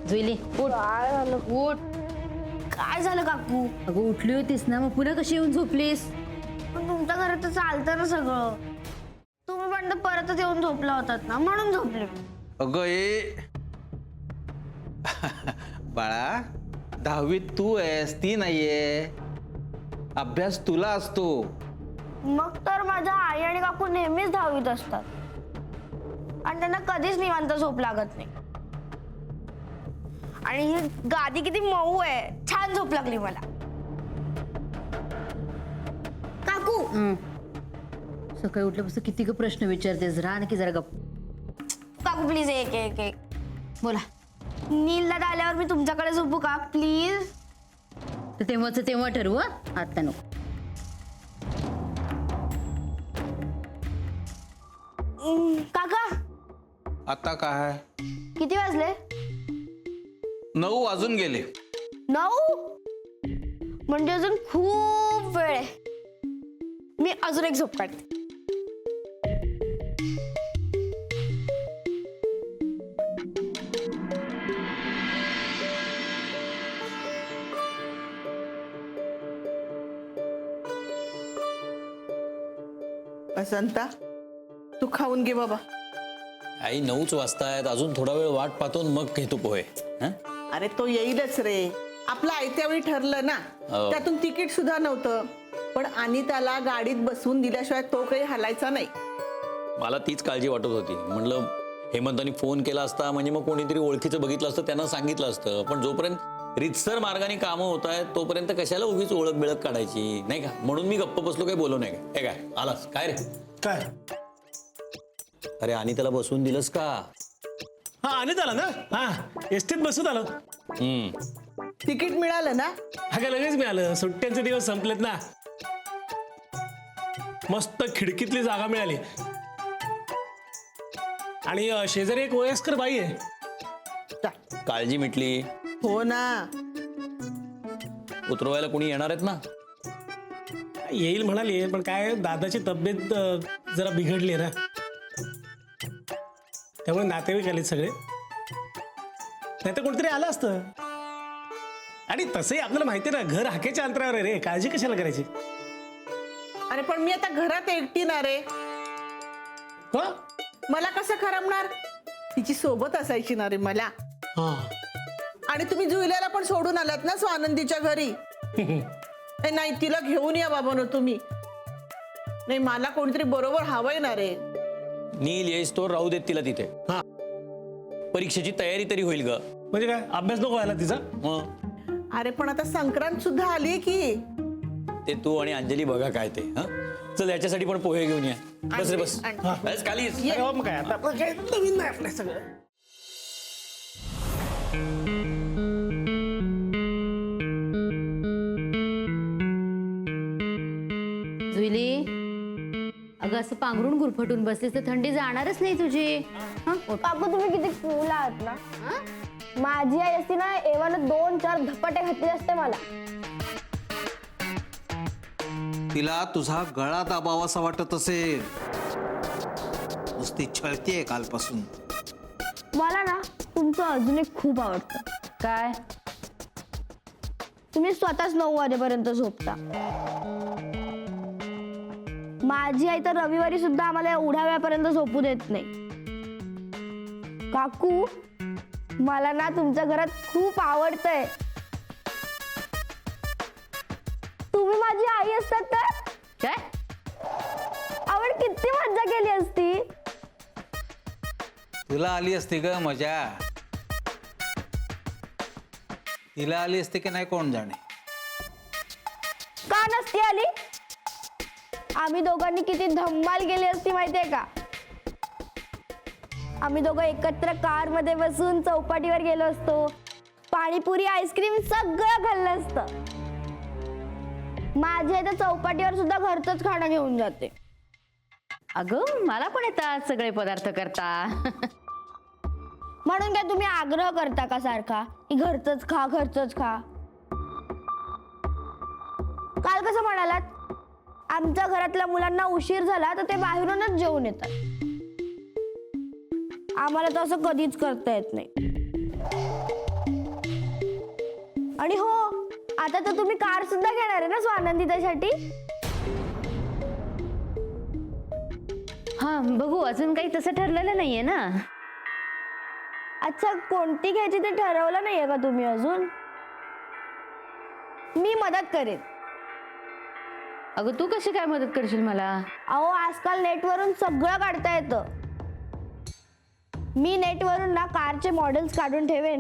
जुईली उठ. काय झालं उठ. काय झालं काकू? अगं उठली होतीस ना, मग पुन्हा कशी येऊन झोपलीस? पण तुमच्या घरात तर चालतं ना सगळं. तुम्ही पण तर परतच येऊन झोपला होतात ना, म्हणून झोपले. अगं ए बाळा, 10वीत तू आहेस, ती नाहीये. अभ्यास तुला असतो. मग तर माझ्या आई आणि काकू नेहमीच 10वीत असतात आणि त्यांना कधीच निवांत झोप लागत नाही. आणि ही गादी किती मऊ आहे, छान झोप लागली मला. काकू सकाळी उठल्यापासून किती ग प्रश्न विचारतेस. राहा की जरा गप. काकू प्लीज एक एक एक बोला. नील दादा आल्यावर मी तुमच्याकडे झोपू का प्लीज? तर तेव्हाच तेव्हा ठरवू. आता नको. काका आता काय? किती वाजले? 9 वाजून गेले. 9? म्हणजे अजून खूप वेळ आहे. मी अजून एक झोप काढते. वसंता, तू खाऊन घे बाबा. आई 9च वाजतायत, अजून थोडा वेळ वाट पाहतो आणि मग घेतो पोहे. हं? अरे तो येईलच रे. आपलं आयत्या वेळी ठरलं ना, हो. त्यातून तिकीट सुद्धा नव्हतं. पण अनिताला गाडीत बसवून दिल्याशिवाय तो काही हलायचा नाही. मला तीच काळजी वाटत होती. म्हणलं हेमंतानी फोन केला असता म्हणजे मग कोणीतरी ओळखीचं बघितलं असतं, त्यांना सांगितलं असतं. पण जोपर्यंत रितसर मार्गाने कामं होत आहेत तोपर्यंत कशाला उगीच ओळख बिळख काढायची, नाही का? म्हणून मी गप्प बसलो, काही बोलू नाही. हे काय आलास काय रे? काय? अरे अनिताला बसवून दिलंस का? हा आणत आला ना. हा एसटीत बसून आलो. तिकीट मिळालं ना? हा काय लगेच मिळालं. सुट्ट्यांचे दिवस संपलेत ना. मस्त खिडकीतली जागा मिळाली आणि शेजारी एक वयस्कर बाई आहे. काळजी मिटली. हो ना. उतरवायला कोणी येणार आहेत ना? येईल म्हणाली, पण काय दादाची तब्येत जरा बिघडली आहे ना, त्यामुळे नातेवाईक आले सगळे. नाही तर कोणतरी आलं असतं. आणि तसंही आपल्याला माहिती आहे ना, घर हाकेच्या अंतरावर आहे रे. काळजी कशाला करायची? अरे पण मी आता घरात एकटी ना रे. हो. मला कसं करमणार? तिची सोबत असायची ना रे मला. हा. आणि तुम्ही जुईल्याला पण सोडून आलात ना स्वानंदीच्या घरी. ए नाही, तिला घेऊन या बाबा ना तुम्ही. नाही, मला कोणतरी बरोबर हवंय ना रे. नील येईस तो राहू देत तिला तिथे. हा. परीक्षेची तयारी तरी होईल ग. म्हणजे काय, अभ्यास नको व्हायला तिचा? मग अरे पण आता संक्रांत सुद्धा आली की. ते तू आणि अंजली बघा काय ते. हा चल, याच्यासाठी पण पोहे घेऊन या. बस रे बस. आणते. बस खाली. अरे हो, मग काय आता काय नवीन नाही आपलं सगळं. जुईली, अगं असं पांघरून गुरफटून बसलीस तर थंडी जाणारच नाही तुझी. हं? उठ. काकू तुम्ही किती कूल आहात ना. माझी आई असती ना एव्हाना 2-4 धपाटे घातले असते मला. तिला तुझा गळा दाबावासा वाटत असेल. नुसती छळतीये कालपासून. मला ना तुमचं अजून एक खूप आवडतं. काय? तुम्ही स्वतःच 9 वाजेपर्यंत झोपता. माझी आई तर रविवारी सुद्धा आम्हाला एवढ्या वेळापर्यंत झोपू देत नाही. काकू, मला ना तुमच्या घरात खूप आवडतंय. तुम्ही माझी आई असतात तर काय? आपण किती मज्जा केली असती. तुला आली असती ग मजा. तिला आली असते की नाही कोण जाणे. का नसती आली? आम्ही दोघांनी किती धम्माल केली असती माहितीये का? आम्ही दोघं एकत्र कार मध्ये बसून चौपाटीवर गेलो असतो. पाणीपुरी, आईस्क्रीम सगळं खाल्लं असतं. माझी आई तर चौपाटीवर सुद्धा घरचंच खाणं घेऊन जाते. अगं मला पण येतात सगळे पदार्थ करता. म्हणून काय तुम्ही आग्रह करता का सारखा की घरचंच खा, घरचंच खा? काल कसं म्हणालात, आमच्या घरातल्या मुलांना उशीर झाला तर ते बाहेरूनच जेवून येतात. आम्हाला तर असं कधीच करता येत नाही. आता तुम्ही कार सुद्धा घेणार आहे ना स्वानंदितासाठी? हा बघू, अजून काही तसं ठरलेलं नाहीये ना. अच्छा, कोणती घ्यायची ते ठरवलं नाहीये का तुम्ही अजून? मी मदत करेन. अगं तू कशी काय मदत करशील मला? अहो, आजकाल नेटवरून सगळं काढता येतं. मी नेटवरून ना कारचे मॉडेल्स काढून ठेवेन